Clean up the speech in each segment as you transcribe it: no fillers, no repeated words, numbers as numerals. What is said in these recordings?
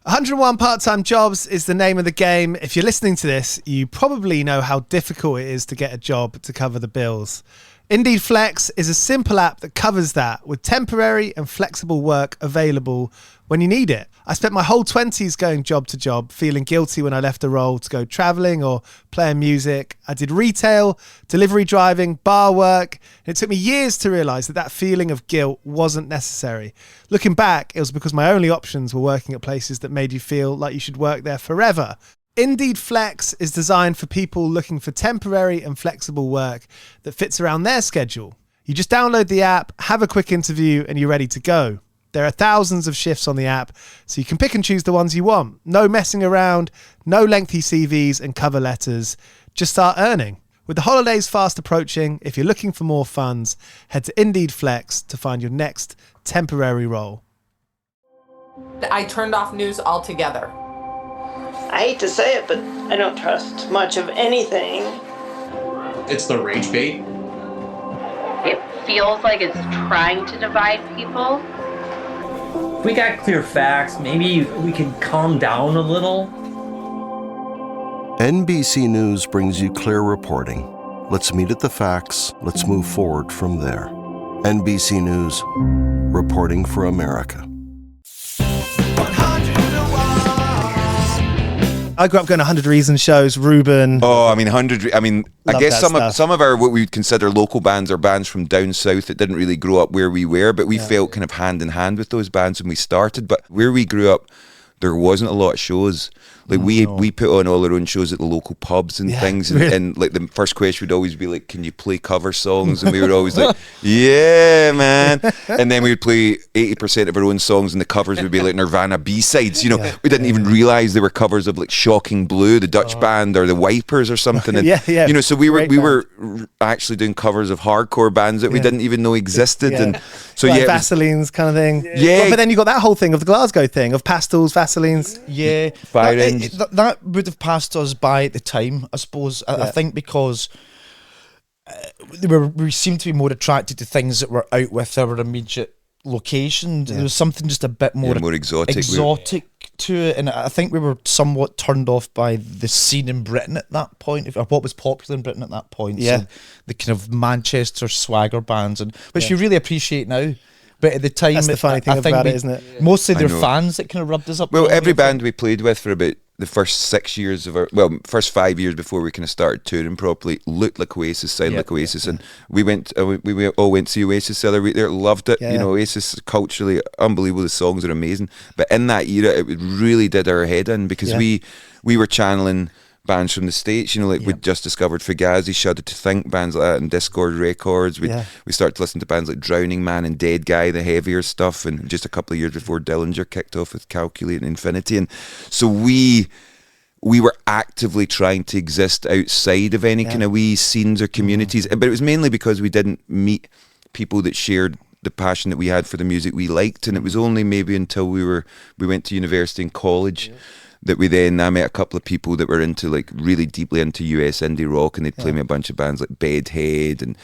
101 Part-Time Jobs is the name of the game. If you're listening to this, you probably know how difficult it is to get a job to cover the bills. Indeed Flex is a simple app that covers that with temporary and flexible work available when you need it. I spent my whole 20s going job to job, feeling guilty when I left a role to go traveling or playing music. I did retail, delivery driving, bar work. It took me years to realize that feeling of guilt wasn't necessary. Looking back, it was because my only options were working at places that made you feel like you should work there forever. Indeed Flex is designed for people looking for temporary and flexible work that fits around their schedule. You just download the app, have a quick interview, and you're ready to go. There are thousands of shifts on the app, so you can pick and choose the ones you want. No messing around, no lengthy CVs and cover letters. Just start earning. With the holidays fast approaching, if you're looking for more funds, head to Indeed Flex to find your next temporary role. I turned off news altogether. I hate to say it, but I don't trust much of anything. It's the rage bait. It feels like it's trying to divide people. If we got clear facts, maybe we can calm down a little. NBC News brings you clear reporting. Let's meet at the facts. Let's move forward from there. NBC News, reporting for America. I grew up going to 100 Reasons shows, Reuben. Oh, I mean, 100. I mean, I guess some stuff. of our what we would consider local bands are bands from down south that didn't really grow up where we were, but we felt kind of hand in hand with those bands when we started. But where we grew up, there wasn't a lot of shows. Like we put on all our own shows at the local pubs and things, and like the first question would always be like, "Can you play cover songs?" And we were always like, "Yeah, man." And then we would play 80% of our own songs, and the covers would be like Nirvana B-sides. You know, we didn't even realize they were covers of like Shocking Blue, the Dutch band, or the Wipers or something. And, you know, so we were actually doing covers of hardcore bands that we didn't even know existed, and so like Vaseline's kind of thing. Yeah, but then you got that whole thing of the Glasgow thing of pastels, Vaselines. Yeah, Fire that would have passed us by at the time, I suppose. I think because we seemed to be more attracted to things that were out with our immediate location. There was something just a bit more exotic to it, and I think we were somewhat turned off by the scene in Britain at that point, or what was popular in Britain at that point. So the kind of Manchester swagger bands, and which you really appreciate now. But at the time, that's the funny thing about it, isn't it? Mostly they're fans that kind of rubbed us up. Well, every band we played with for about the first 6 years of first 5 years before we kind of started touring properly, looked like Oasis, sounded like Oasis, and we all went to see Oasis the other week there, loved it. You know, Oasis culturally unbelievable, the songs are amazing. But in that era, it really did our head in because we were channeling bands from the States, you know, like we'd just discovered Fugazi, Shudder to Think, bands like that, and Discord Records. We started to listen to bands like Drowning Man and Dead Guy, the heavier stuff, and just a couple of years before Dillinger kicked off with Calculate and Infinity. And so we were actively trying to exist outside of any kind of wee scenes or communities, but it was mainly because we didn't meet people that shared the passion that we had for the music we liked, and it was only maybe until we went to university and college that I met a couple of people that were into like really deeply into US indie rock, and they'd play me a bunch of bands like Bedhead, and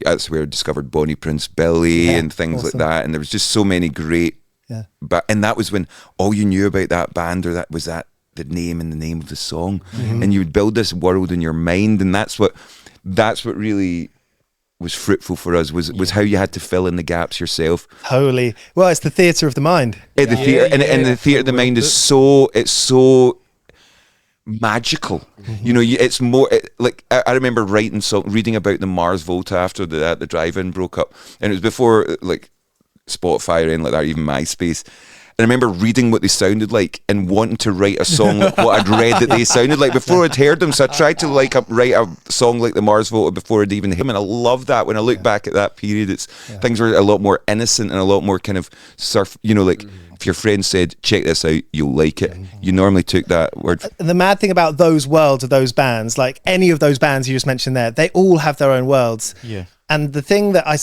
that's where I discovered Bonnie Prince Billy and things like that. And there was just so many great, and that was when all you knew about that band or that was the name and the name of the song, and you would build this world in your mind, and that's what really was fruitful for us, was how you had to fill in the gaps yourself. Totally. Well, it's the theatre of the mind. The theatre, and the theatre of the mind is so magical. You know, it's more like I remember reading about the Mars Volta after the drive-in broke up, and it was before like Spotify or anything like that, or even MySpace. And I remember reading what they sounded like and wanting to write a song like what I'd read that they sounded like before I'd heard them. So I tried to write a song like the Mars Volta before I'd even heard them. And I love that. When I look back at that period, things were a lot more innocent and a lot more kind of you know, like if your friend said, check this out, you'll like it, you normally took that word. The mad thing about those worlds of those bands, like any of those bands you just mentioned there, they all have their own worlds. Yeah. And the thing that I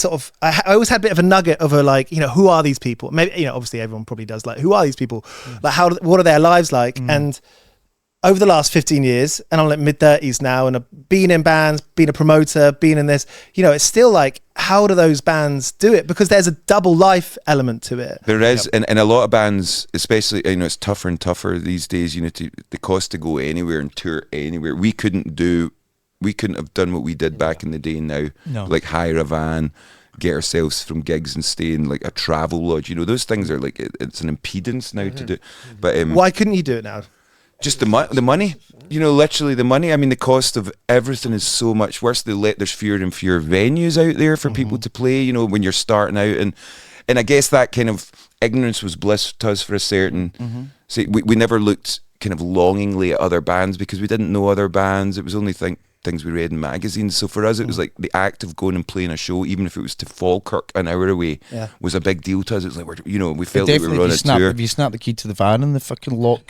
always had a bit of a nugget of like, you know, who are these people? Maybe, you know, obviously everyone probably does, like, who are these people? Like, what are their lives like? And over the last 15 years, and I'm like mid-30s now, and being in bands, being a promoter, being in this, you know, it's still like, how do those bands do it? Because there's a double life element to it. There is, and a lot of bands, especially, you know, it's tougher and tougher these days, you know, the cost to go anywhere and tour anywhere. We couldn't have done what we did back in the day now, like hire a van, get ourselves from gigs and stay in like a travel lodge. You know, those things are like, it's an impedance now to do. But why couldn't you do it now? Just the money, you know, literally the money. I mean, the cost of everything is so much worse. There's fewer and fewer venues out there for people to play, you know, when you're starting out. And I guess that kind of ignorance was bliss to us for a certain... See, we never looked kind of longingly at other bands because we didn't know other bands. It was only things we read in magazines. So for us, it was like the act of going and playing a show, even if it was to Falkirk an hour away, was a big deal to us. It was like, we felt like we were on a tour. If you snap the key to the van and the fucking lock...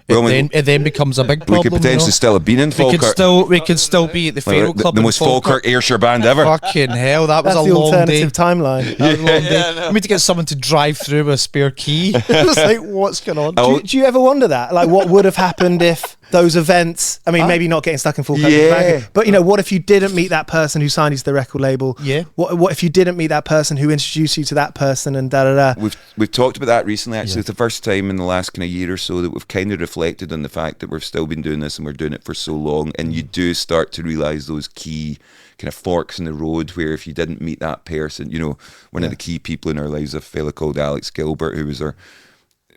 It then becomes a big problem. We could potentially still have been in Falkirk. We could still be at the Pharaoh Club. The most Falkirk Ayrshire band ever. Fucking hell, that was That's a the long day. alternative timeline. That was a long day. I mean, to get someone to drive through with a spare key. It was like, what's going on? Do you ever wonder that? Like, what would have happened if those events, I mean, maybe not getting stuck in Falkirk, but, you know, what if you didn't meet that person who signed you to the record label? Yeah. What if you didn't meet that person who introduced you to that person and da-da-da? We've talked about that recently, actually. It's the first time in the last kind of year or so that we've kind of reflected on the fact that we've still been doing this and we're doing it for so long, and you do start to realise those key kind of forks in the road where if you didn't meet that person, you know, one of the key people in our lives, a fella called Alex Gilbert, who was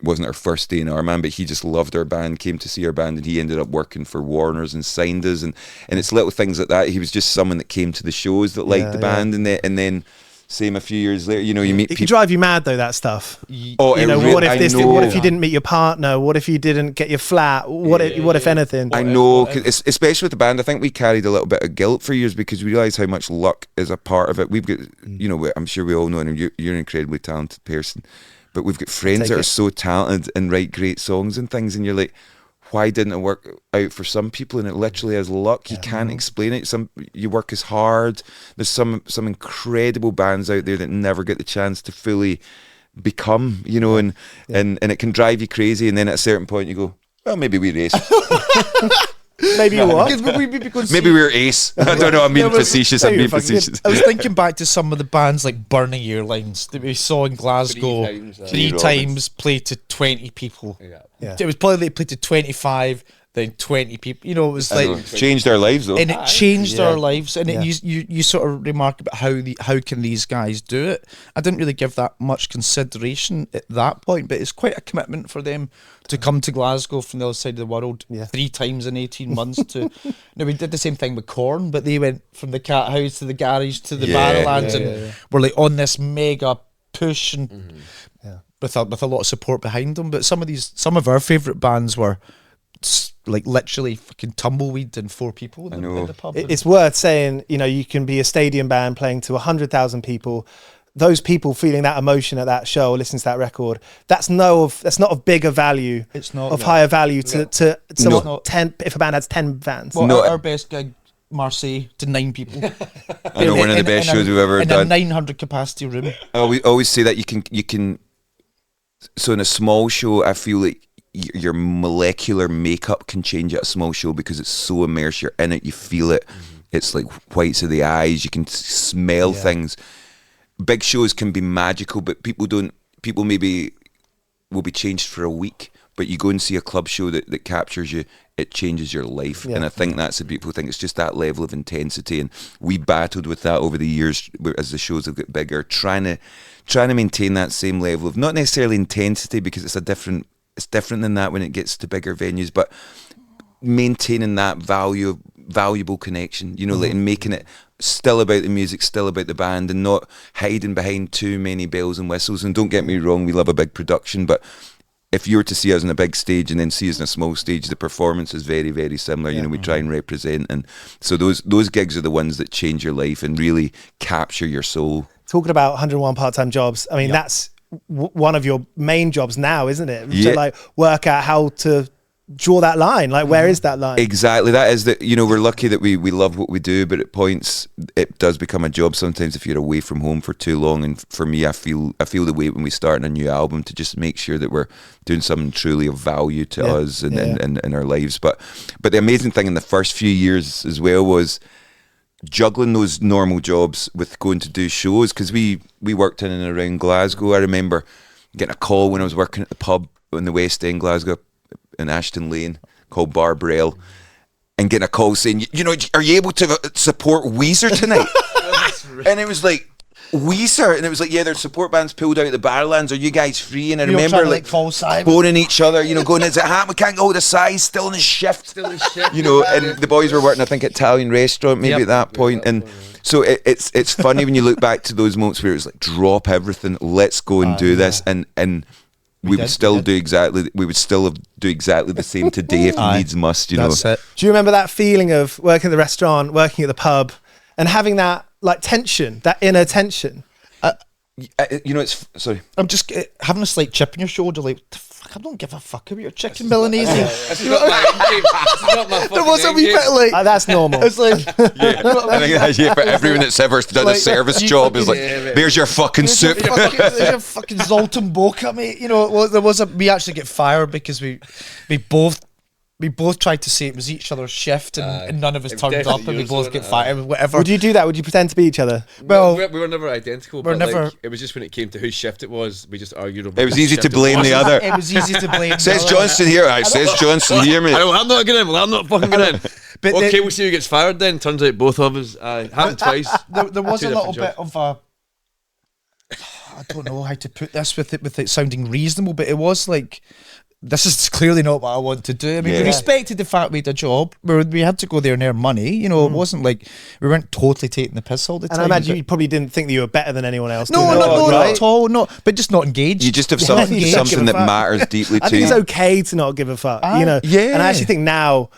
wasn't our first day in our man, but he just loved our band, came to see our band, and he ended up working for Warner's and signed us, and it's little things like that. He was just someone that came to the shows that liked the band, and then same a few years later, you know, you meet it can drive you mad though, that stuff. Oh, you know, what if you didn't meet your partner? What if you didn't get your flat? What if anything? I know, especially with the band, I think we carried a little bit of guilt for years because we realised how much luck is a part of it. We've got, you know, I'm sure we all know, and you're an incredibly talented person, but we've got friends that are so talented and write great songs and things, and you're like, why didn't it work out for some people? And it literally is luck. You can't explain it. You work as hard. There's some incredible bands out there that never get the chance to fully become, you know, and it can drive you crazy. And then at a certain point you go, well, maybe we're ace. Maybe what? Maybe we're ace. I don't know. I'm being facetious. I was thinking back to some of the bands like Burning Airlines that we saw in Glasgow. Three times played to 20 people. Yeah. It was probably they played to 25, then 20 people. You know, it was like changed our lives though. And it changed our lives. And you sort of remark about how can these guys do it. I didn't really give that much consideration at that point, but it's quite a commitment for them to come to Glasgow from the other side of the world 3 times in 18 months to we did the same thing with Korn, but they went from the Cat House to the garage to the Barrowlands and were like on this mega push and with a lot of support behind them. But some of our favourite bands were like literally fucking tumbleweed and 4 people in the pub. It's worth saying, you know, you can be a stadium band playing to 100,000 people. Those people feeling that emotion at that show, listening to that record, that's not of bigger value. It's not of higher value to someone. 10 if a band has 10 fans. Well, our best gig, Marseille, to 9 people. I know, one of the best shows we've ever done. In a 900 capacity room. I always say that you can. So in a small show, I feel like your molecular makeup can change at a small show because it's so immersed. You're in it, you feel it. It's like whites of the eyes. You can smell things. Big shows can be magical, but people maybe will be changed for a week, but you go and see a club show that captures you, it changes your life. And I think that's the beautiful thing. It's just that level of intensity, and we battled with that over the years as the shows have got bigger, trying to maintain that same level of not necessarily intensity, because it's different than that when it gets to bigger venues, but maintaining that valuable connection, you know, like, and making it still about the music, still about the band, and not hiding behind too many bells and whistles. And don't get me wrong, we love a big production, but if you were to see us on a big stage and then see us on a small stage, the performance is very, very similar. You know, we try and represent, and so those gigs are the ones that change your life and really capture your soul. Talking about 101 part-time jobs, I mean, that's one of your main jobs now, isn't it? To like work out how to draw that line? Like, where is that line? Exactly. That is that, you know, we're lucky that we love what we do, but at points it does become a job sometimes if you're away from home for too long. And for me, I feel the way when we start a new album to just make sure that we're doing something truly of value to us and our lives. But the amazing thing in the first few years as well was juggling those normal jobs with going to do shows, because we worked in and around Glasgow. I remember getting a call when I was working at the pub in the West End, Glasgow, in Ashton Lane, called Bar Braille, and getting a call saying, you know, are you able to support Weezer tonight? And it was like, Weezer? And it was like, yeah, their support band's pulled out of the Barrowlands. Are you guys free? And I remember like phoning each other, you know, going, is it happening? We can't go to the size, still in his shift. You know, and the boys were working, I think, at Italian restaurant maybe at that point. And so it's funny when you look back to those moments where it was like, drop everything, let's go and do this. And we would still do exactly the same today if needs must, you know. Do you remember that feeling of working at the restaurant, working at the pub, and having that like tension, that inner tension? You know, it's sorry. I'm just having a slight chip in your shoulder, like, the fuck, I don't give a fuck about your chicken bolognese. This is not my fucking there was a wee bit like that's normal. It's like I think that's for everyone that's ever done a service job is like, there's your fucking soup. There's your fucking Zoltan Boca, mate. You know, we actually get fired because we both tried to say it was each other's shift and none of us turned up, and we both get fired. Whatever. Would you do that? Would you pretend to be each other? Well, we were never identical. It was just when it came to whose shift it was, we just argued about. It was easy to blame the other. It was easy to blame. Says Johnston here. Says Johnston here, mate. I'm not getting in. Well, I'm not fucking getting in. But okay, we'll see who gets fired then. Turns out both of us happened twice. There was a little bit of a. I don't know how to put this with it sounding reasonable, but it was like, this is clearly not what I want to do. I mean, we respected the fact we had a job where we had to go there and earn money. You know, it wasn't like we weren't totally taking the piss all the time. And I imagine you probably didn't think that you were better than anyone else. No, not at all. But just not engaged. You just have something that matters deeply to you. I think it's okay to not give a fuck. You know, and I actually think now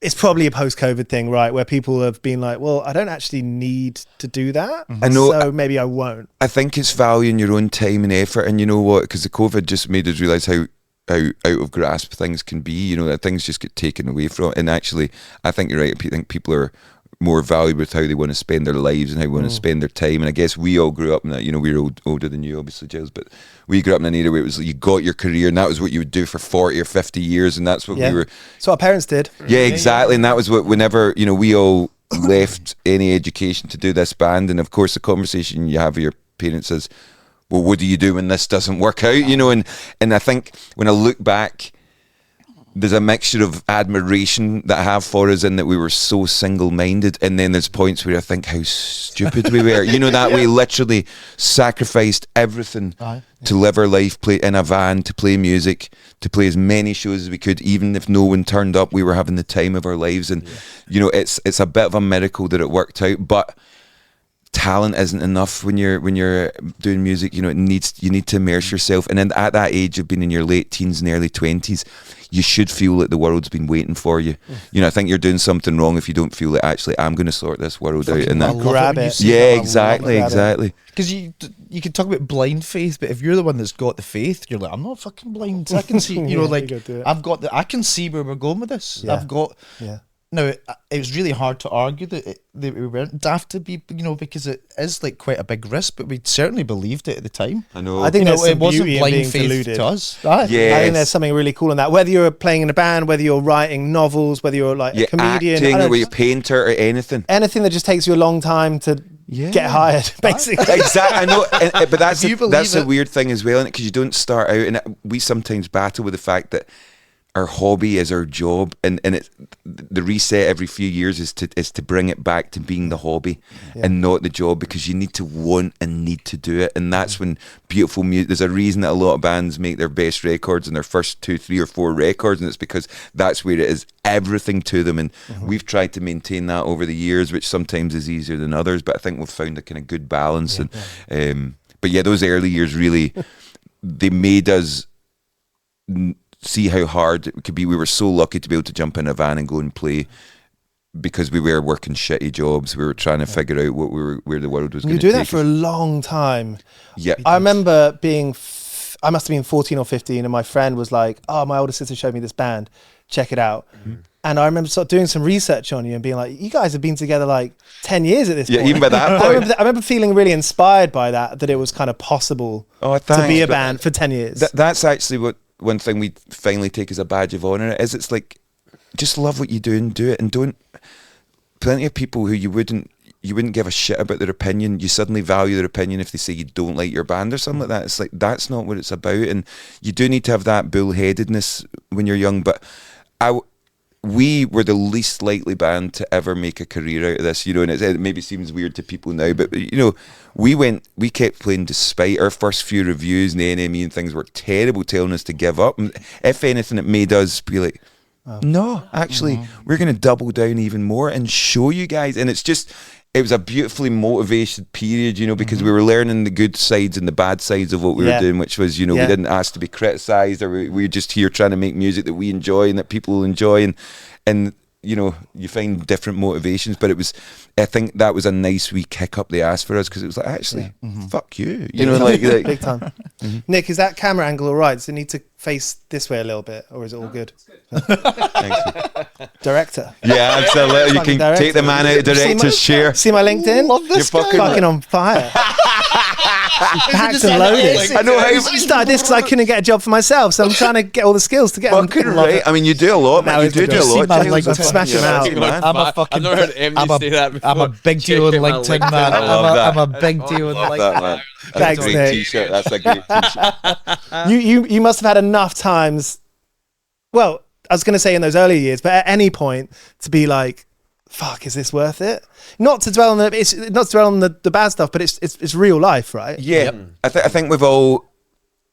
it's probably a post-COVID thing, right? Where people have been like, well, I don't actually need to do that. I know, so maybe I won't. I think it's valuing your own time and effort. And you know what? Because the COVID just made us realise how out of grasp things can be, you know, that things just get taken away from. And actually, I think you're right. I think people are more valued with how they want to spend their lives and how they want to spend their time. And I guess we all grew up in that, you know, we're older than you, obviously, Giles, but we grew up in an era where it was like you got your career and that was what you would do for 40 or 50 years. And that's what we were. So our parents did. Yeah, exactly. And that was what, whenever, you know, we all left any education to do this band. And of course, the conversation you have with your parents is, well, what do you do when this doesn't work out? You know, and I think when I look back, there's a mixture of admiration that I have for us in that we were so single-minded, and then there's points where I think how stupid we were. You know, that we literally sacrificed everything to live our life, play in a van, to play music, to play as many shows as we could. Even if no one turned up, we were having the time of our lives. And you know, it's a bit of a miracle that it worked out, but talent isn't enough when you're doing music. You know, you need to immerse yourself, and then at that age of being in your late teens and early 20s, you should feel that the world's been waiting for you. You know, I think you're doing something wrong if you don't feel that actually I'm going to sort this world out and that grab it. Yeah, exactly. Because you can talk about blind faith, but if you're the one that's got the faith, you're like, I'm not fucking blind. I can see, you know, like I can see where we're going with this. Now, it was really hard to argue that we weren't daft to be, you know, because it is like quite a big risk, but we certainly believed it at the time. I know. I think it wasn't blind faith deluded to us. I think there's something really cool in that. Whether you're playing in a band, whether you're writing novels, whether you're like a comedian, acting, or you're a painter or anything that just takes you a long time to get hired, basically. Exactly. I know, but that's a weird thing as well, because you don't start out, and we sometimes battle with the fact that our hobby is our job, and it's the reset every few years is to bring it back to being the hobby and not the job, because you need to want and need to do it. And that's when beautiful music, there's a reason that a lot of bands make their best records in their first 2, 3 or 4 records, and it's because that's where it is everything to them. And we've tried to maintain that over the years, which sometimes is easier than others, but I think we've found a kind of good balance. But yeah, those early years really, they made us see how hard it could be. We were so lucky to be able to jump in a van and go and play, because we were working shitty jobs. We were trying to figure out where the world was going to take us. You do that for a long time. Yeah. I remember I must have been 14 or 15, and my friend was like, oh, my older sister showed me this band. check it out. And I remember sort of doing some research on you and being like, you guys have been together like 10 years at this point. Yeah, even by that point. I remember feeling really inspired by that it was kind of possible to be a band for 10 years. That's actually one thing we finally take as a badge of honour is it's like, just love what you do and do it, and don't. Plenty of people who you wouldn't give a shit about their opinion, you suddenly value their opinion if they say you don't like your band or something like that. It's like, that's not what it's about, and you do need to have that bullheadedness when you're young, but we were the least likely band to ever make a career out of this, and it maybe seems weird to people now, but we kept playing despite our first few reviews, and the NME and things were terrible, telling us to give up, and if anything it made us be like, no, actually we're going to double down even more and show you guys. And it was a beautifully motivated period, because we were learning the good sides and the bad sides of what we were doing, which was, we didn't ask to be criticised, or we were just here trying to make music that we enjoy and that people will enjoy, and you find different motivations, but I think that was a nice wee kick up the ass for us, because it was like, actually, fuck you, like big time. Nick, is that camera angle all right? Does it need to face this way a little bit, or is it all good? Director. Yeah, absolutely. You can take the man out of director's chair. See my LinkedIn? Love this. You're fucking on fire. Packed and loaded. I know how I started this because I couldn't get a job for myself, so I'm trying to get all the skills to get them. Right? I mean, you do a lot, man. You do a lot. I'm smashing out. I've never heard MD say that before. I'm a big deal on LinkedIn, man. I'm a big deal on LinkedIn. That's a great t-shirt. That's a great t-shirt. You must have had enough times. Well, I was going to say in those early years, but at any point to be like, fuck, is this worth it? Not to dwell on the bad stuff, but it's real life, right? Yeah. Yep. I think we've all,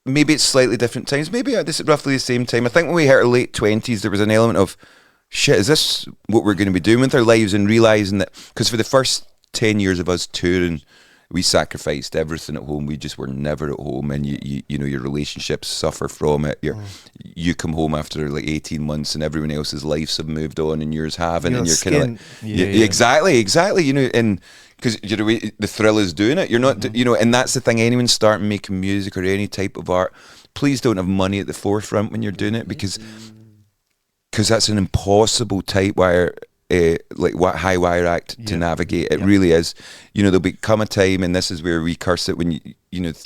maybe it's slightly different times, maybe this is roughly the same time. I think when we hit our late 20s, there was an element of, shit, is this what we're going to be doing with our lives? And realising that, because for the first 10 years of us touring, we sacrificed everything at home. We just were never at home, and you know your relationships suffer from it. You come home after like 18 months, and everyone else's lives have moved on, and yours haven't, and you're kind of like, exactly. And because the thrill is doing it. You're not, and that's the thing. Anyone starting making music or any type of art, please don't have money at the forefront when you're doing it, because that's an impossible tight wire. High wire act to navigate. It really is. There'll become a time, and this is where we curse it, when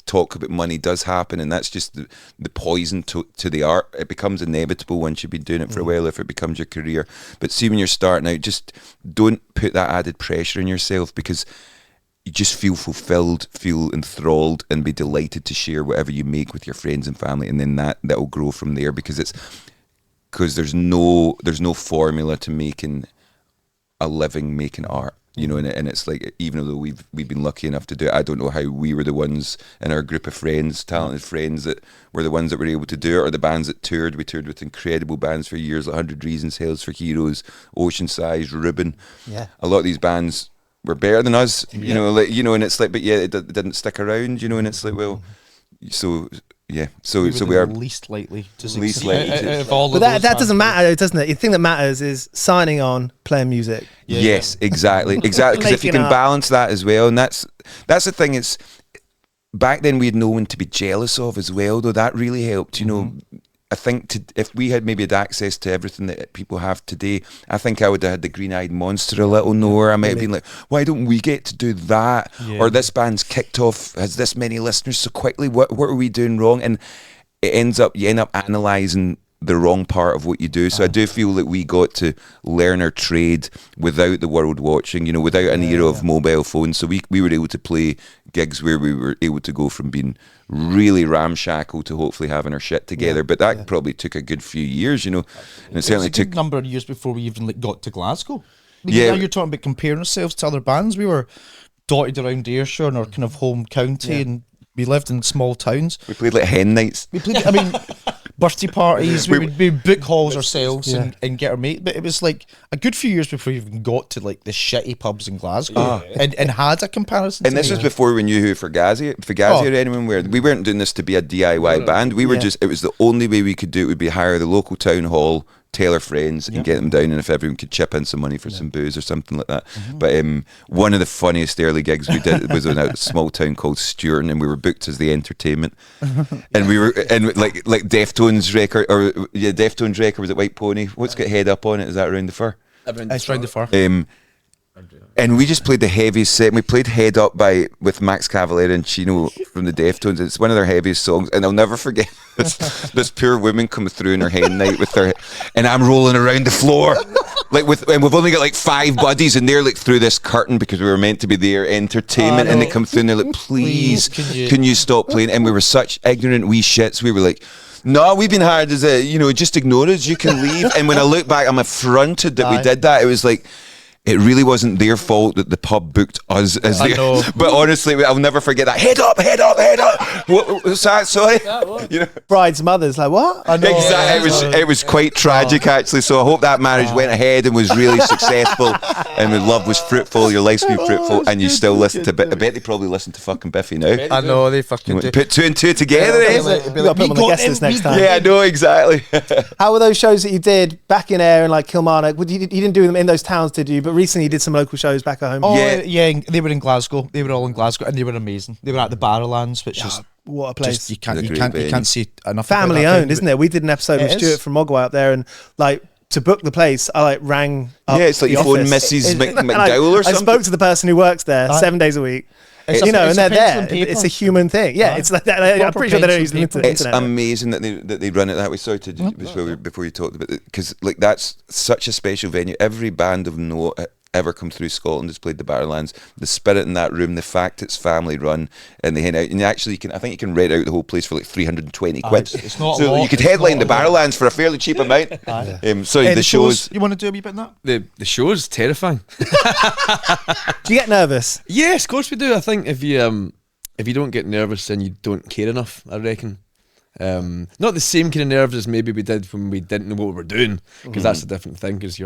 talk about money does happen, and that's just the poison to the art. It becomes inevitable once you've been doing it for a while, if it becomes your career. But see, when you're starting out, just don't put that added pressure on yourself, because you just feel fulfilled, feel enthralled, and be delighted to share whatever you make with your friends and family, and then that'll grow from there, because there's no formula to making a living making art, and it's like, even though we've been lucky enough to do it, I don't know how we were the ones in our group of friends, talented friends, that were the ones that were able to do it, or the bands that toured. We toured with incredible bands for years, like 100 Reasons, Hells for Heroes, Ocean Size, Reuben. Yeah, a lot of these bands were better than us, and it's like, but it didn't stick around, and it's like, well, so we are least likely to least likely. But that doesn't matter, doesn't it? The thing that matters is signing on, playing music. Yes, exactly. Because if you can balance that as well, and that's the thing. It's back then we had no one to be jealous of as well, though. That really helped. I think if we had maybe had access to everything that people have today, I think I would have had the green-eyed monster a little more. I might have been like, why don't we get to do that? Or this band's kicked off, has this many listeners so quickly, what are we doing wrong? And you end up analysing the wrong part of what you do. So I do feel that we got to learn our trade without the world watching, without an era of mobile phones. So we were able to play gigs where we were able to go from being really ramshackle to hopefully having our shit together. But that probably took a good few years, and it certainly took a number of years before we even got to Glasgow. Now you're talking about comparing ourselves to other bands. We were dotted around Ayrshire in our kind of home county, and we lived in small towns. We played like hen nights. We played, birthday parties. We would book halls ourselves and get our mate. But it was like a good few years before we even got to like the shitty pubs in Glasgow and had a comparison. And this was before we knew who Fugazi or anyone were. We weren't doing this to be a DIY band. We were it was the only way we could do it would be hire the local town hall, tell our friends and get them down, and if everyone could chip in some money for some booze or something like that. But one of the funniest early gigs we did was in a small town called Sturton, and we were booked as the entertainment, and we were like Deftones record, Deftones record was at White Pony. What's got Head Up on it? Is that Around the Fur? It's Round the Fur. And we just played the heaviest set. We played Head Up with Max Cavalera and Chino from the Deftones. It's one of their heaviest songs, and I'll never forget this poor woman coming through in her hen night with her, and I'm rolling around the floor, and we've only got like 5 buddies, and they're like through this curtain because we were meant to be their entertainment, and they come through and they're like, please, can you stop playing? And we were such ignorant wee shits. We were like, no, we've been hired as just ignore us. You can leave. And when I look back, I'm affronted that we did that. It was like, it really wasn't their fault that the pub booked us as their. But honestly, I'll never forget that. Head up, head up, head up. What was that? Sorry. Bride's mother's like, what? I know. Exactly. It was quite tragic, actually. So I hope that marriage went ahead and was really successful, and the love was fruitful. Your life's been fruitful, and you still listen to. I bet they probably listen to fucking Biffy now. I know they fucking do. Put 2 and 2 together. We got to put them on the guest list next time. Yeah, I know exactly. How were those shows that you did back in Ayr and like Kilmarnock? You didn't do them in those towns, did you? But recently you did some local shows back at home. Oh yeah, they were in Glasgow. They were all in Glasgow, and they were amazing. They were at the Barrowlands, which is what a place. You can't see enough. Family owned, isn't it? We did an episode with Stuart from Mogwai up there, and like to book the place, I rang up. Yeah, it's like you phone Mrs. McDowell or something. I spoke to the person who works there 7 days a week. And they're there. It's a human thing. Yeah, it's like that. I'm pretty sure they don't use the internet. It's amazing that they run it that way. Sorry before you talked about it, because like that's such a special venue. Every band of note ever come through Scotland has played the Barrowlands. The spirit in that room, the fact it's family run, and they head out, and actually I think you can rent out the whole place for like 320 quid. It's not so a lot. You could headline the Barrowlands for a fairly cheap amount. The shows. You want to do a wee bit of that? The show's terrifying. Do you get nervous? Yes, of course we do. I think if you don't get nervous, then you don't care enough, I reckon. Not the same kind of nerves as maybe we did when we didn't know what we were doing, because that's a different thing. Because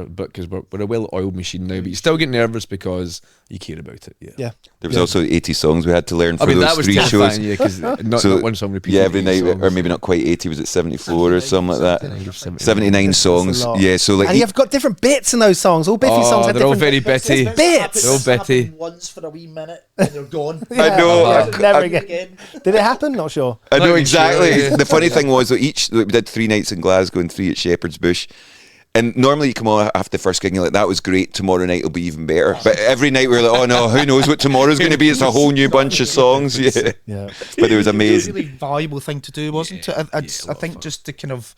we're a well-oiled machine now, but you still get nervous because you care about it. Yeah. There was also 80 songs we had to learn for those that was 3 shows. Yeah, because not one song repeated. Yeah, every night, or maybe not quite 80. Was it 74 or something like that? 79 songs. Yeah, so like, and you've got different bits in those songs. All Biffy songs have they're all different very bitty bits. They're all bitty. Once for a wee minute, and they're gone. I know. Never again. Did it happen? Not sure. I know exactly. The funny thing was that we did 3 nights in Glasgow and 3 at Shepherd's Bush. And normally you come on after the first gig and you're like, that was great, tomorrow night will be even better. But every night we were like, oh no, who knows what tomorrow's going to be? It's a whole new bunch of songs. Yeah. But it was amazing. It was a really valuable thing to do, wasn't it? I think just to kind of,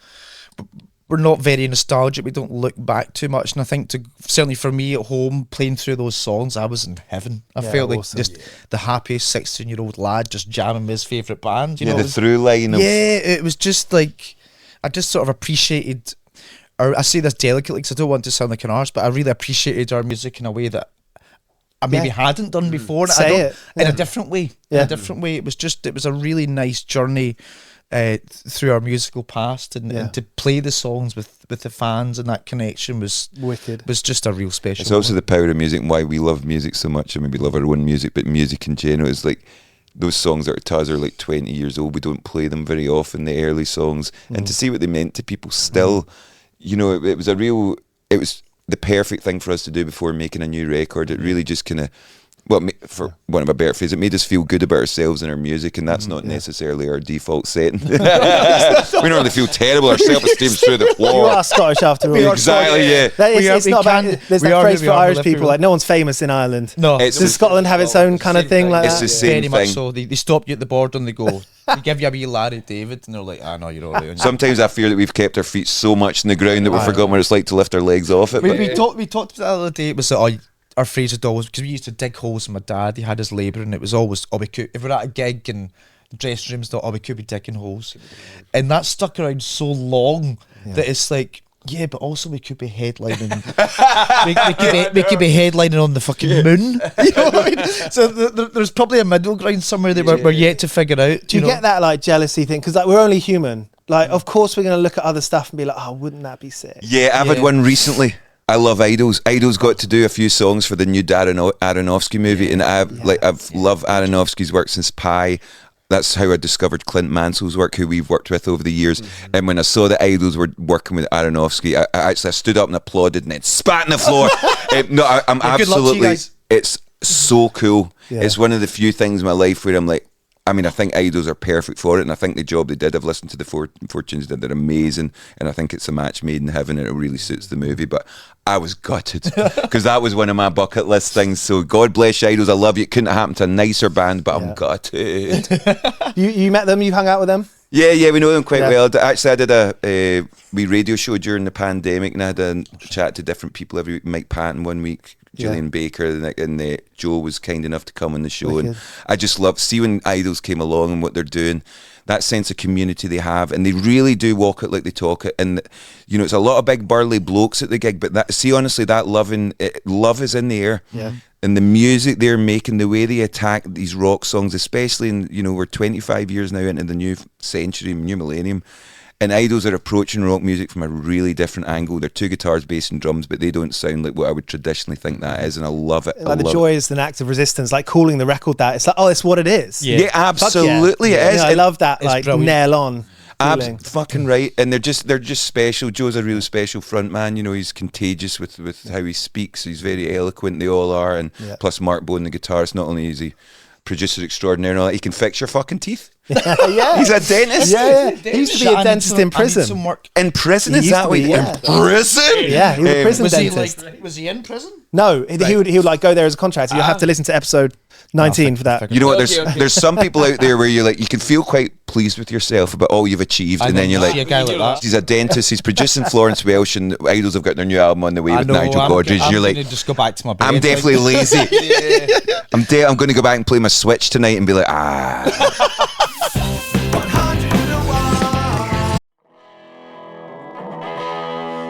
we're not very nostalgic, we don't look back too much, and I think certainly for me at home playing through those songs, I was in heaven. I felt like just the happiest 16-year-old lad just jamming with his favourite band. You know, the through line of... Yeah, it was just like, I just sort of appreciated, or I say this delicately because I don't want to sound like an arse, but I really appreciated our music in a way that I maybe hadn't done before. In a different way. In a different way. It was a really nice journey through our musical past, and to play the songs with the fans, and that connection was wicked. Was just a real special. It's also the power of music and why we love music so much. I mean, we love our own music, but music in general is like those songs that are to us are like 20 years old. We don't play them very often, the early songs, and to see what they meant to people still. You know, it was the perfect thing for us to do before making a new record. It really just kind of, for one of a better phrase, it made us feel good about ourselves and our music, and that's not necessarily our default setting. We normally feel terrible, our self-esteem's through the floor. You are Scottish after all. Exactly, yeah. It's not about, there's that phrase for Irish people, like no one's famous in Ireland. No. Does Scotland have its own kind of thing like that? It's the same thing. Very much so. They stop you at the border and they go, they give you a wee Larry David, and they're like, no, you're all right. Sometimes I fear that we've kept our feet so much in the ground that we've forgotten what it's like to lift our legs off it. We talked about the other day, it was that our phrase had always, because we used to dig holes in my dad, he had his labour, and it was always, if we're at a gig and dressing rooms, we could be digging holes. And that stuck around so long that it's like, yeah, but also we could be headlining. we could be headlining on the fucking moon. You know what I mean? So there's probably a middle ground somewhere that we're yet to figure out. Do you get that like jealousy thing? Because like we're only human. Like, of course we're going to look at other stuff and be like, oh, wouldn't that be sick? Yeah, I've had one recently. I love Idols. Idols got to do a few songs for the new Aronofsky movie, and I've loved Aronofsky's work since Pi. that's how I discovered Clint Mansell's work, who we've worked with over the years. And when I saw the Idols were working with Aronofsky, I stood up and applauded and then spat on the floor. I'm absolutely. It's so cool. Yeah. It's one of the few things in my life where I'm like, I mean, I think Idols are perfect for it, and I think the job they did, I've listened to the Fortunes did, they're amazing, and I think it's a match made in heaven, and it really suits the movie. But I was gutted because that was one of my bucket list things. So God bless you, Idols, I love you. It couldn't have happened to a nicer band, but I'm gutted. You met them? You hung out with them? Yeah, we know them quite well. Actually, I did a wee radio show during the pandemic, and I had a chat to different people every week. Mike Patton one week, Gillian Baker, and Joe was kind enough to come on the show. And I just love see when Idols came along and what they're doing, that sense of community they have, and they really do walk it like they talk it. And you know, it's a lot of big burly blokes at the gig, but honestly, that love is in the air. Yeah. And the music they're making, the way they attack these rock songs, especially in, you know, we're 25 years now into the new century, new millennium. And Idols are approaching rock music from a really different angle. They're 2 guitars, bass and drums, but they don't sound like what I would traditionally think that is, and I love it. Like the joy is an act of resistance, like calling the record that. It's like, oh, it's what it is. Yeah, absolutely it is. I love that, like nail on. Fucking right. And they're just special. Joe's a real special front man. You know, he's contagious with how he speaks. He's very eloquent. They all are. And plus Mark Bowen, the guitarist, not only is he producer extraordinaire and all that, he can fix your fucking teeth. Yeah, he's a dentist. Yeah. He used to be a dentist in prison. In prison, is that way? In prison? Yeah, he was a prison dentist. Was he in prison? No, he would like go there as a contractor. You'll have to listen to episode 19 for that. You know what? There's some people out there where you're like, you can feel quite pleased with yourself about all you've achieved, and then you're like, he's a dentist. He's producing Florence Welch, and Idols have got their new album on the way with Nigel Godrich. And you're like, just go back to my bed. I'm definitely lazy. I'm going to go back and play my Switch tonight and be like,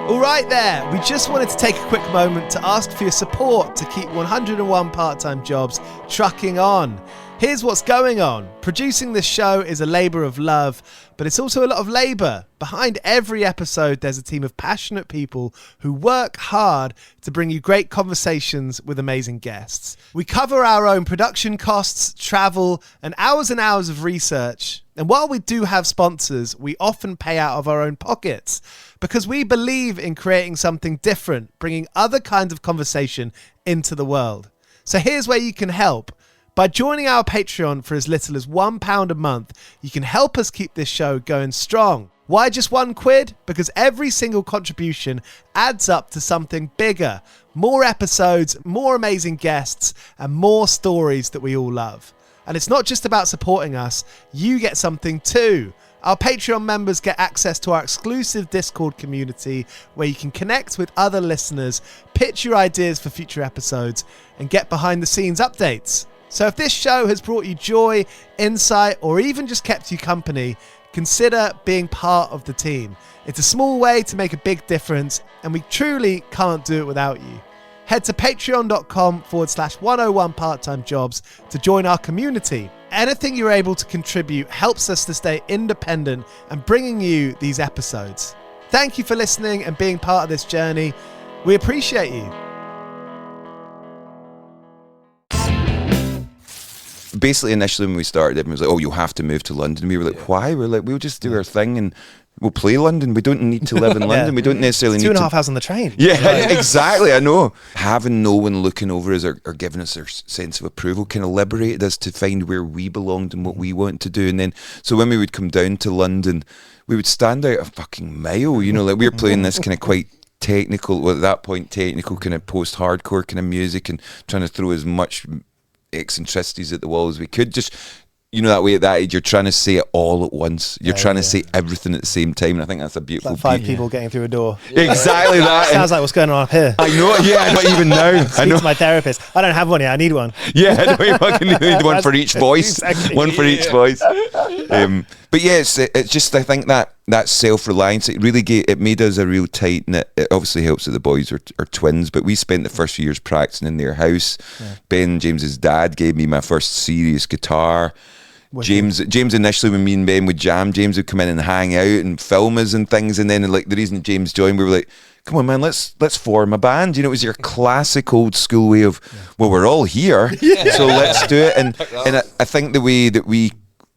All right there, we just wanted to take a quick moment to ask for your support to keep 101 part-time jobs trucking on. Here's what's going on. Producing this show is a labour of love, but it's also a lot of labour. Behind every episode, there's a team of passionate people who work hard to bring you great conversations with amazing guests. We cover our own production costs, travel, and hours of research. And while we do have sponsors, we often pay out of our own pockets because we believe in creating something different, bringing other kinds of conversation into the world. So here's where you can help. By joining our Patreon for as little as £1 a month, you can help us keep this show going strong. Why just £1? Because every single contribution adds up to something bigger. More episodes, more amazing guests, and more stories that we all love. And it's not just about supporting us, you get something too. Our Patreon members get access to our exclusive Discord community where you can connect with other listeners, pitch your ideas for future episodes, and get behind the scenes updates. So if this show has brought you joy, insight, or even just kept you company, consider being part of the team. It's a small way to make a big difference, and we truly can't do it without you. Head to patreon.com/101 part-time jobs to join our community. Anything you're able to contribute helps us to stay independent and bringing you these episodes. Thank you for listening and being part of this journey. We appreciate you. Basically, initially when we started, everyone was like, "Oh, you have to move to London." We were like, "Why?" We're like, "We'll just do our thing and we'll play London. We don't need to live in London. We don't necessarily need 2.5 hours on the train." Yeah, exactly. I know. Having no one looking over us or giving us their sense of approval kind of liberated us to find where we belonged and what we want to do. And then, so when we would come down to London, we would stand out a fucking mile. You know, like we were playing this kind of quite technical, well, at that point, technical kind of post-hardcore kind of music and trying to throw as much eccentricities at the wall as we could. Just, you know, that way at that age, you're trying to say it all at once. You're trying to say everything at the same time. And I think that's a beautiful like 5 people getting through a door. Exactly that. Sounds like what's going on up here. I know, yeah, not even now. I know. My therapist. I don't have one yet. I need one. Yeah, I know, you fucking need one for each voice. Exactly. One for each voice. But yeah, it's just, I think that self-reliance, it really made us a real tight-knit. It obviously helps that the boys are twins, but we spent the first few years practicing in their house. Yeah. Ben, James's dad, gave me my first serious guitar. James initially, when me and Ben would jam, James would come in and hang out and film us and things, and then like the reason James joined, we were like, come on man, let's form a band. You know, it was your classic old school way of, well, we're all here, so let's do it. And I think the way that we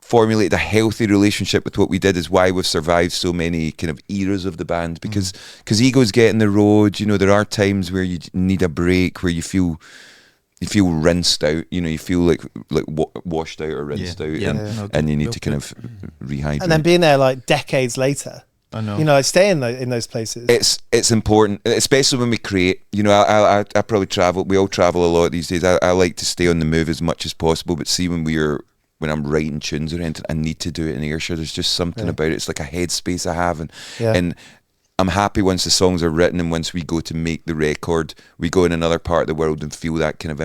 formulated a healthy relationship with what we did is why we've survived so many kind of eras of the band, because egos get in the road. You know, there are times where you need a break, where you feel rinsed out, you know, you feel like washed out or rinsed out, and you need to kind of rehydrate. And then being there like decades later, I know, you know, like staying in those places. It's important, especially when we create. You know, I probably travel. We all travel a lot these days. I like to stay on the move as much as possible. But see, when I'm writing tunes or anything, I need to do it in Ayrshire. There's just something about it. It's like a headspace I have, and I'm happy once the songs are written and once we go to make the record, we go in another part of the world and feel that kind of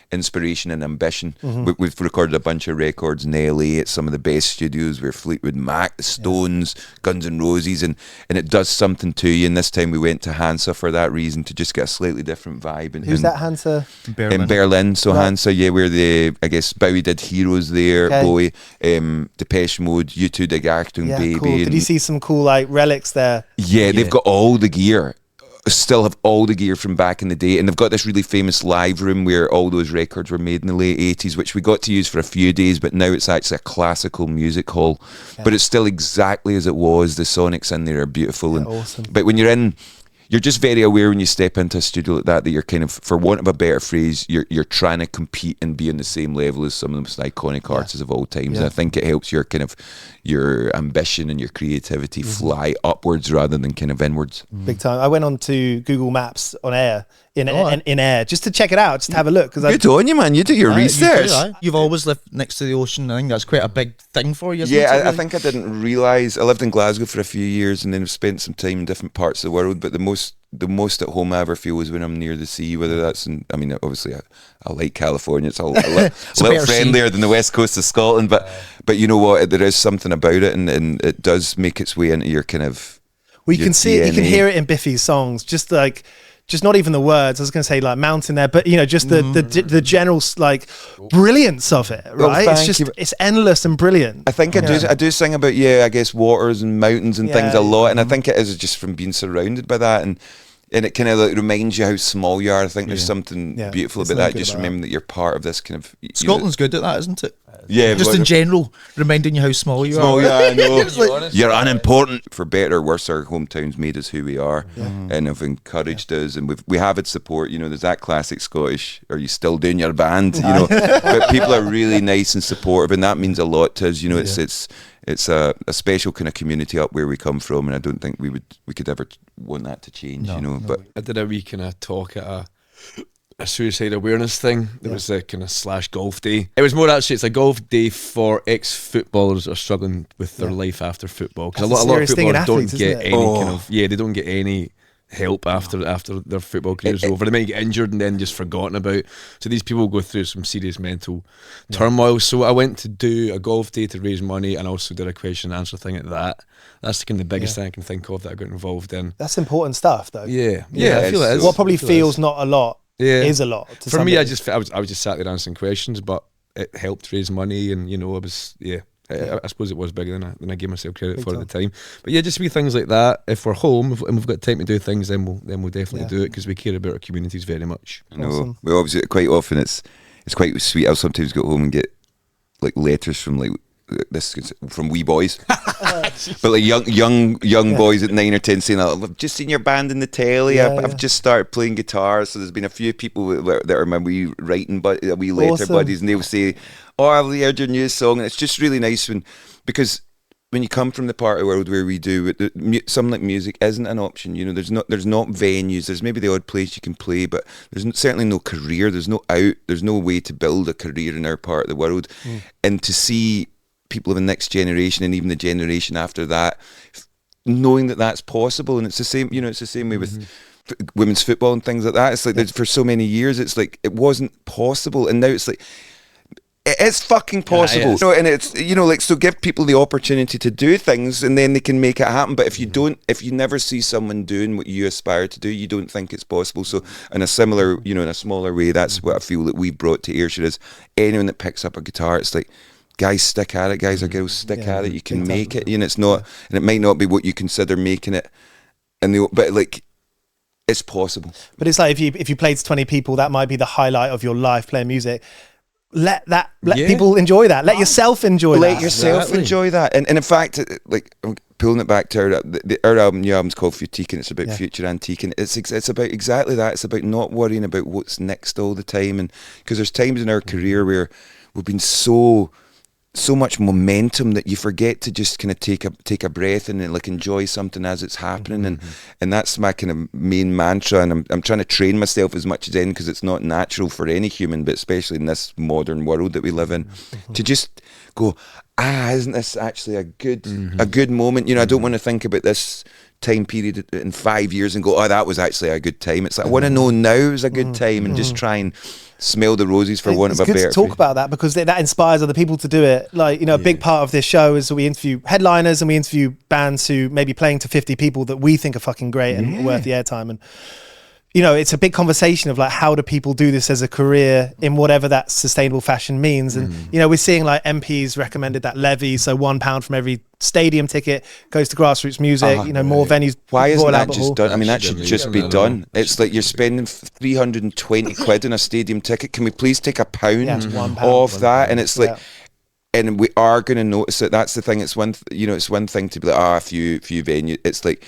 inspiration and ambition. We've recorded a bunch of records in LA at some of the best studios where Fleetwood Mac, the Stones, Guns N' Roses, and it does something to you. And this time we went to Hansa for that reason, to just get a slightly different vibe. Who's that, Hansa? In Berlin. So Hansa, where I guess Bowie did Heroes there, Bowie, Depeche Mode, U2 did Achtung Baby. Cool. Did you see some cool like relics there? Yeah, they've got all the gear. Still have all the gear from back in the day, and they've got this really famous live room where all those records were made in the late 80s, which we got to use for a few days, but now it's actually a classical music hall. But it's still exactly as it was. The sonics in there are beautiful. And awesome. But when you're just very aware when you step into a studio like that you're kind of, for want of a better phrase, you're trying to compete and be on the same level as some of the most iconic artists of all times. And I think it helps your kind of your ambition and your creativity fly upwards rather than kind of inwards. Big time. I went on to Google Maps on air in air just to check it out, just to have a look. Good on you, man. You do your research. You've always lived next to the ocean. I think that's quite a big thing for you. I think I didn't realise. I lived in Glasgow for a few years and then I've spent some time in different parts of the world, but the most at home I ever feel is when I'm near the sea, whether that's I mean, obviously I like California. It's a little friendlier than the west coast of Scotland, but you know what? There is something about it, and it does make its way into your kind of. Well, you can see it. You can hear it in Biffy's songs. Just not even the words. I was going to say like mountain there, but you know, just the general like brilliance of it, right? It's endless and brilliant. I think I do sing about I guess waters and mountains and things a lot, and I think it is just from being surrounded by that, and it kind of like reminds you how small you are. I think there's something beautiful about that. Just remembering that you're part of this kind of. Scotland's good at that, isn't it? Yeah, just in general, reminding you how small you are. I know. You're unimportant. For better or worse, our hometown's made us who we are, and have encouraged us, and we have had support. You know, there's that classic Scottish, "Are you still doing your band?" You know, but people are really nice and supportive, and that means a lot to us. You know, it's a special kind of community up where we come from, and I don't think we could ever want that to change. But I did a wee kind of talk at a suicide awareness thing. There was a kind of / golf day. It was more actually, it's a golf day for ex-footballers that are struggling with their life after football, because a lot of footballers don't get any kind of they don't get any help after their football career's over. They might get injured and then just forgotten about. So these people go through some serious mental turmoil. So I went to do a golf day to raise money, and also did a question and answer thing at that. That's the kind of the biggest thing I can think of that I got involved in. That's important stuff, though. Yeah, I feel it is. What probably feels not a lot is a lot. To For me, I was just sat there answering questions, but it helped raise money, and it was I suppose it was bigger than I gave myself credit for at the time. But just wee things like that. If we're home and we've got time to do things, then we'll definitely do it, because we care about our communities very much. Awesome. We obviously quite often it's quite sweet. I'll sometimes go home and get like letters from like this from wee boys, but like young boys at 9 or 10 saying, "I've just seen your band in the telly. I've just started playing guitar." So there's been a few people that are my wee writing wee letter buddies, and they'll say, "Oh, I've heard your new song," and it's just really nice because when you come from the part of the world where we do something like music isn't an option. You know, there's not venues. There's maybe the odd place you can play, but there's certainly no career. There's no way to build a career in our part of the world, and to see people of the next generation and even the generation after that knowing that that's possible. And it's the same, it's the same way with women's football and things like that. It's like for so many years it's like it wasn't possible, and now it's like it is fucking possible. And it's so give people the opportunity to do things, and then they can make it happen. But if you never see someone doing what you aspire to do, you don't think it's possible. So in a similar, in a smaller way, that's what I feel that we've brought to Ayrshire is anyone that picks up a guitar, it's like, guys, stick at it. Guys or girls, stick at it. You can make it. It's not, and it might not be what you consider making it, but like, it's possible. But it's like if you played to 20 people, that might be the highlight of your life playing music. let people enjoy that. Let yourself enjoy that. Let yourself enjoy that. And in fact, like, I'm pulling it back to our album, new album's called Futique, and it's about future antique, and it's about exactly that. It's about not worrying about what's next all the time, and because there's times in our career where we've been so much momentum that you forget to just kind of take a breath and like enjoy something as it's happening, and that's my kind of main mantra, and I'm trying to train myself as much as any, because it's not natural for any human, but especially in this modern world that we live in, to just go, isn't this actually a good moment? You know, I don't want to think about this time period in 5 years and go, oh, that was actually a good time. It's like, I want to know now is a good time, and just try and smell the roses for want of a better. It's good to talk about that, because that inspires other people to do it. Like, you know, a big part of this show is we interview headliners and we interview bands who may be playing to 50 people that we think are fucking great and worth the airtime. And, you know, it's a big conversation of like, how do people do this as a career in whatever that sustainable fashion means? And, you know, we're seeing like MPs recommended that levy, so £1 from every stadium ticket goes to grassroots music, you know, more venues. Why isn't that just done? I mean, that should just be done. It's like you're spending 320 quid on a stadium ticket. Can we please take £1 off that? And it's like, and we are going to notice it. That's the thing. It's one thing to be like, a few venues. It's like,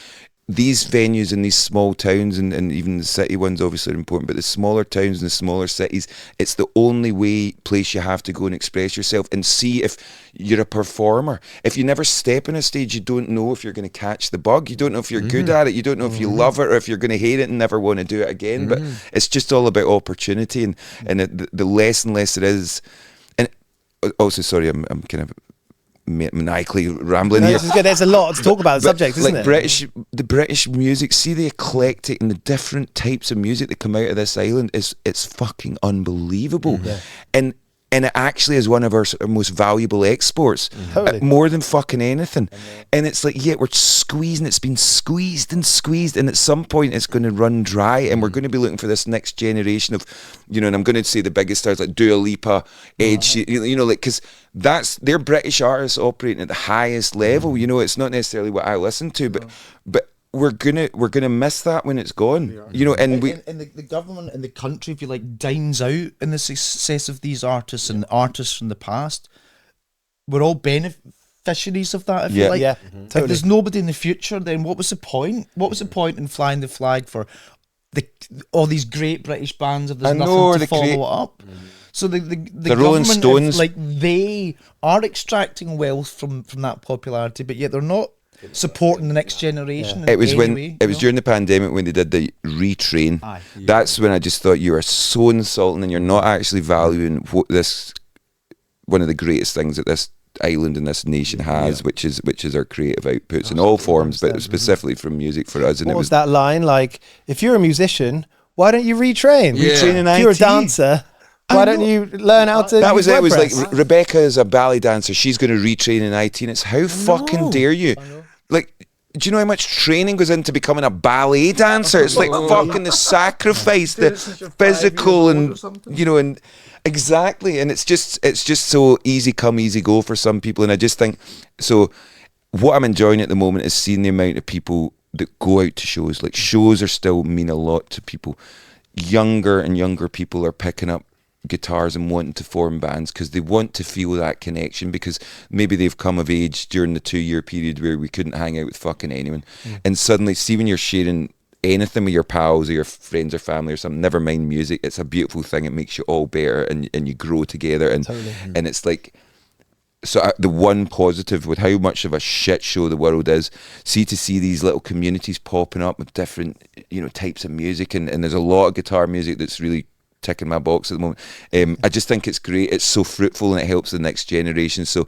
these venues in these small towns, and even the city ones obviously are important, but the smaller towns and the smaller cities, it's the only place you have to go and express yourself and see if you're a performer. If you never step on a stage, you don't know if you're going to catch the bug. You don't know if you're good at it. You don't know if you love it, or if you're going to hate it and never want to do it again. But it's just all about opportunity, and the less and less it is. And also, sorry, I'm kind of maniacally rambling here. This is good. There's a lot to talk about the subject, isn't it? The British music, see the eclectic and the different types of music that come out of this island, it's fucking unbelievable. And it actually is one of our most valuable exports, more than fucking anything. And it's like, we're squeezing, it's been squeezed, and at some point it's going to run dry, and we're going to be looking for this next generation of, you know, and I'm going to say the biggest stars like Dua Lipa, Ed Sheeran, you know, like, because they're British artists operating at the highest level. You know, it's not necessarily what I listen to, but we're gonna miss that when it's gone. You know, and the government and the country, if you like, dines out in the success of these artists and artists from the past. We're all beneficiaries of that. If you like, totally. If there's nobody in the future, then what was the point? What was the point in flying the flag for all these great British bands if there's nothing to follow it up? So the Rolling Stones, like, they are extracting wealth from that popularity, but yet they're not supporting the next generation. It was during the pandemic when they did the retrain. That's when I just thought, you are so insulting, and you're not actually valuing what one of the greatest things that this island and this nation has, which is our creative outputs in all forms, but specifically from music for us. And what was that line? Like, if you're a musician, why don't you retrain? Retrain in IT. If you're a dancer, why don't you learn how to? That was it. It was like, Rebecca is a ballet dancer. She's going to retrain in IT, and it's how fucking dare you? Like, do you know how much training goes into becoming a ballet dancer? It's like fucking the sacrifice, the physical, and you know, and exactly. And it's just so easy come, easy go for some people. And I just think, so what I'm enjoying at the moment is seeing the amount of people that go out to shows. Like, shows are still mean a lot to people. Younger and younger people are picking up guitars and wanting to form bands because they want to feel that connection, because maybe they've come of age during the 2-year period where we couldn't hang out with fucking anyone, and suddenly see when you're sharing anything with your pals or your friends or family or something, never mind music, it's a beautiful thing. It makes you all better, and you grow together, and and it's like, so the one positive with how much of a shit show the world is, see these little communities popping up with different, you know, types of music, and there's a lot of guitar music that's really ticking my box at the moment. I just think it's great. It's so fruitful, and it helps the next generation. So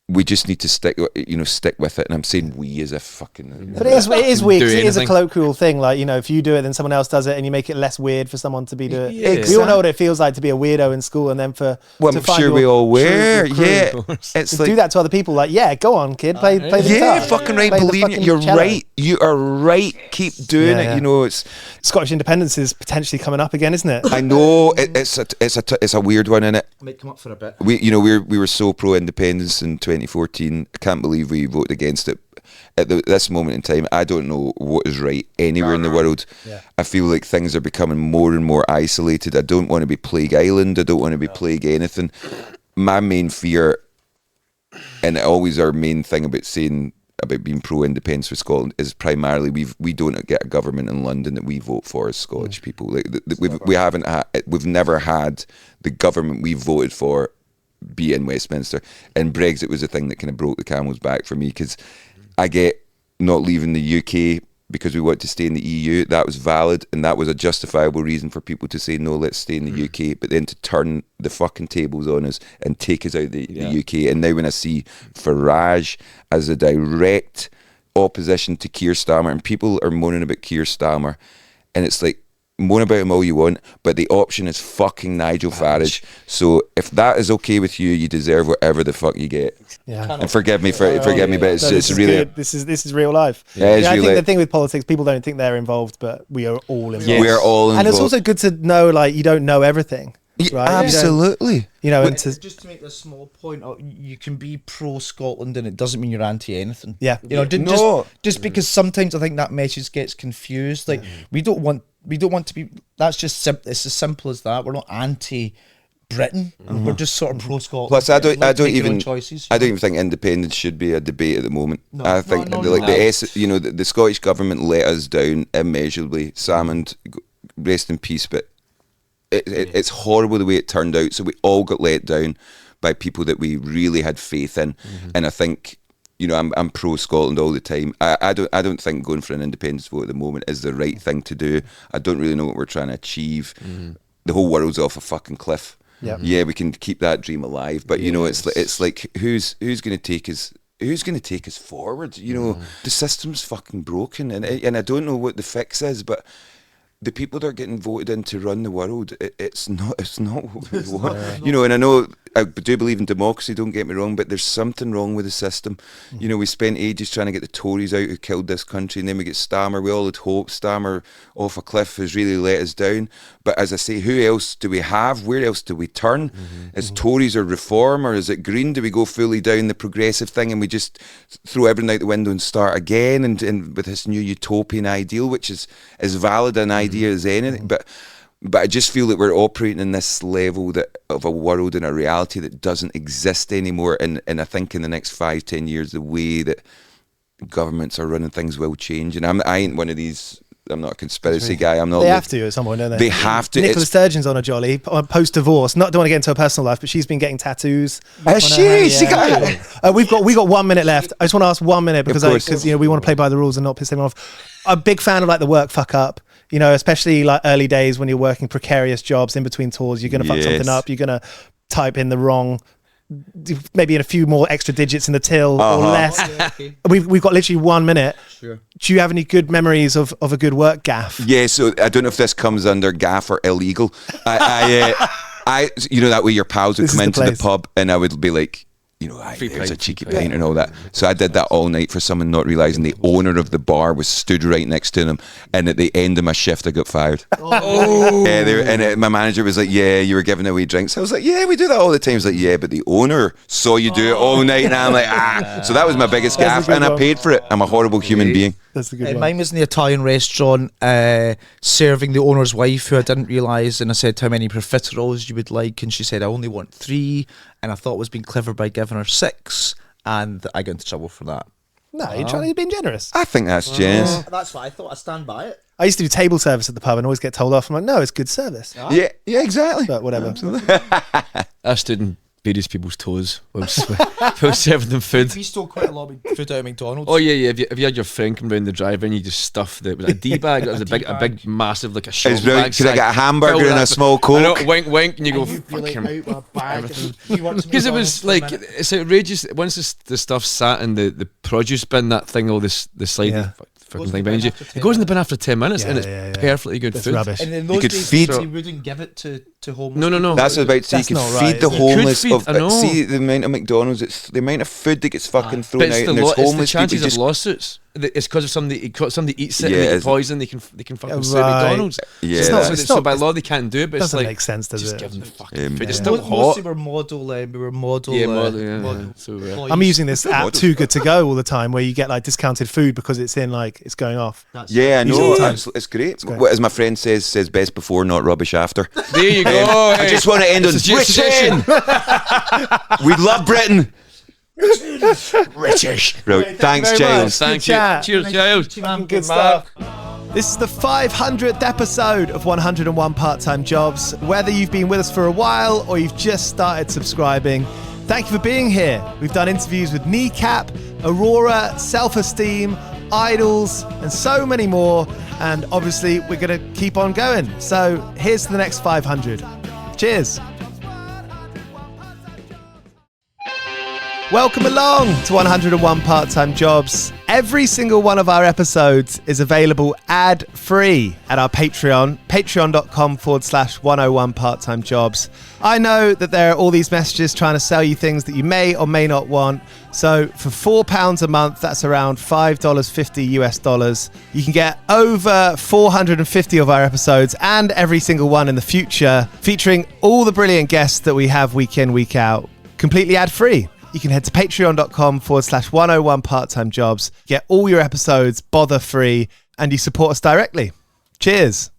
we just need to stick with it. And I'm saying we as a fucking... But it is weird, because it is a colloquial thing. Like, you know, if you do it, then someone else does it, and you make it less weird for someone to be doing it. Exactly. We all know what it feels like to be a weirdo in school, and then I'm sure we all were. It's like, do that to other people. Like, yeah, go on, kid, play the guitar. Yeah, fucking right. Believe me, you're cello. Right. You are right. Keep doing it. You know, it's Scottish independence is potentially coming up again, isn't it? I know. It's a weird one, innit? Might come up for a bit. We were so pro independence in 2014. I can't believe we voted against it. at this moment in time, I don't know what is right anywhere in the world. I feel like things are becoming more and more isolated. I don't want to be Plague Island. I don't want to be Plague anything. My main fear, and always our main thing about being pro-independence for Scotland, is primarily we don't get a government in London that we vote for as Scottish people. Like we've never had the government we voted for be in Westminster, and Brexit was the thing that kind of broke the camel's back for me, because I get not leaving the UK because we want to stay in the EU. That was valid, and that was a justifiable reason for people to say no, let's stay in the UK. But then to turn the fucking tables on us and take us out of the UK, and now when I see Farage as a direct opposition to Keir Starmer, and people are moaning about Keir Starmer, and it's like, moan about him all you want, but the option is fucking Nigel Farage. So if that is okay with you, you deserve whatever the fuck you get. And forgive me, but it's really good. This is real life. I think the thing with politics, people don't think they're involved, but we are all involved. We are all involved. And it's also good to know, like, you don't know everything. Right? Absolutely. Just to make a small point, you can be pro Scotland and it doesn't mean you're anti anything. Yeah. Just because sometimes I think that message gets confused. Like we don't want to be. That's just it's as simple as that. We're not anti Britain. We're just sort of pro Scotland. Plus, I don't even think independence should be a debate at the moment. I think the Scottish government let us down immeasurably. Salmond, rest in peace, but. It's horrible the way it turned out. So we all got let down by people that we really had faith in, and I think I'm pro Scotland all the time. I don't think going for an independence vote at the moment is the right thing to do. I don't really know what we're trying to achieve. The whole world's off a fucking cliff. Yeah, we can keep that dream alive, but it's like who's going to take us? Who's going to take us forward? The system's fucking broken, and I don't know what the fix is, but. The people that are getting voted in to run the world, it's not what we want. And I know I do believe in democracy, don't get me wrong, but there's something wrong with the system. We spent ages trying to get the Tories out who killed this country, and then we get Starmer. We all had hoped Starmer off a cliff has really let us down. But as I say, who else do we have? Where else do we turn? Is Tories or Reform, or is it Green? Do we go fully down the progressive thing and we just throw everything out the window and start again and with this new utopian ideal, which is as valid an idea as anything, but I just feel that we're operating in this level of a world and a reality that doesn't exist anymore, and I think in the next 5-10 years the way that governments are running things will change, and I ain't one of these. I'm not a conspiracy guy. I'm not. They have to at some point, don't they? They have to. Nicola Sturgeon's on a jolly post-divorce. Don't want to get into her personal life, but she's been getting tattoos. We've got 1 minute left. I just want to ask 1 minute because we want to play by the rules and not piss anyone off. I'm a big fan of like the work fuck up. Especially like early days when you're working precarious jobs in between tours, you're going to fuck something up. You're going to type in the wrong, maybe in a few more extra digits in the till or less. We've got literally 1 minute. Sure. Do you have any good memories of a good work gaff? Yeah, so I don't know if this comes under gaff or illegal. I that way your pals would come into the pub and I would be like, there's a cheeky pint and all that. So I did that all night for someone not realising the owner of the bar was stood right next to them, and at the end of my shift I got fired. My manager was like, yeah, you were giving away drinks. I was like, yeah, we do that all the time. He was like, yeah, but the owner saw you do it all night, and I'm like, So that was my biggest gaffe, and I paid for it. I'm a horrible human being. That's a good one. Mine was in the Italian restaurant, serving the owner's wife, who I didn't realise, and I said how many profiteroles you would like, and she said I only want 3, and I thought I was being clever by giving her 6, and I got into trouble for that. No, you're being generous. I think that's generous. That's what I thought. I stand by it. I used to do table service at the pub and always get told off. I'm like, no, it's good service. Yeah, exactly. But whatever. I stood in various people's toes while serving them food. We stole quite a lot of food out of McDonald's. Oh yeah. Have you had your friend come round the drive-in and you just stuff it with a D bag? It was a big, massive, like a shop bag. Could I get a hamburger and a small Coke? Wink, and you go, fucking because it was like, it's outrageous. Once the stuff sat in the produce bin, that thing, all the slide fucking thing behind you, it goes in the bin after 10 minutes, and it's perfectly good food. Rubbish. And in those days, you wouldn't give it to to homeless. No. That's what I was about to say. You That's could not feed right, the is it? homeless. Could feed, I know. See the amount of McDonald's, it's the amount of food that gets fucking thrown But out, it's and the, there's it's the homeless people chances just. of lawsuits. It's because of somebody eats it Yeah, and they it's- get poisoned. They can fucking sue Right. McDonald's. Yeah, It's that's- not, it's so not- by law they can't do it. But it's Doesn't like make sense, does just it? give them the fucking Yeah. food. It's Yeah. still hot. Mostly we're model. Yeah, model. yeah. So, I'm using this app Too Good To Go all the time, where you get like discounted food because it's in like it's going off. Yeah, I Use it all know. the time. It's great. great. What, as my friend says best before, not rubbish after. There you go. I just want to end on Suggestion. Britain. We love Britain. British. Right. Thanks, very Giles. much. Thank Good you. chat. Cheers, Giles. Good stuff. This is the 500th episode of 101 Part-Time Jobs. Whether you've been with us for a while or you've just started subscribing, thank you for being here. We've done interviews with Kneecap, Aurora, Self-Esteem, Idols, and so many more. And obviously, we're going to keep on going. So here's to the next 500. Cheers. Welcome along to 101 Part-Time Jobs. Every single one of our episodes is available ad-free at our Patreon, patreon.com/101 Part-Time Jobs. I know that there are all these messages trying to sell you things that you may or may not want. So for £4 a month, that's around $5.50 US. You can get over 450 of our episodes and every single one in the future, featuring all the brilliant guests that we have week in, week out, completely ad-free. You can head to patreon.com/101 Part-Time Jobs, get all your episodes bother free, and you support us directly. Cheers.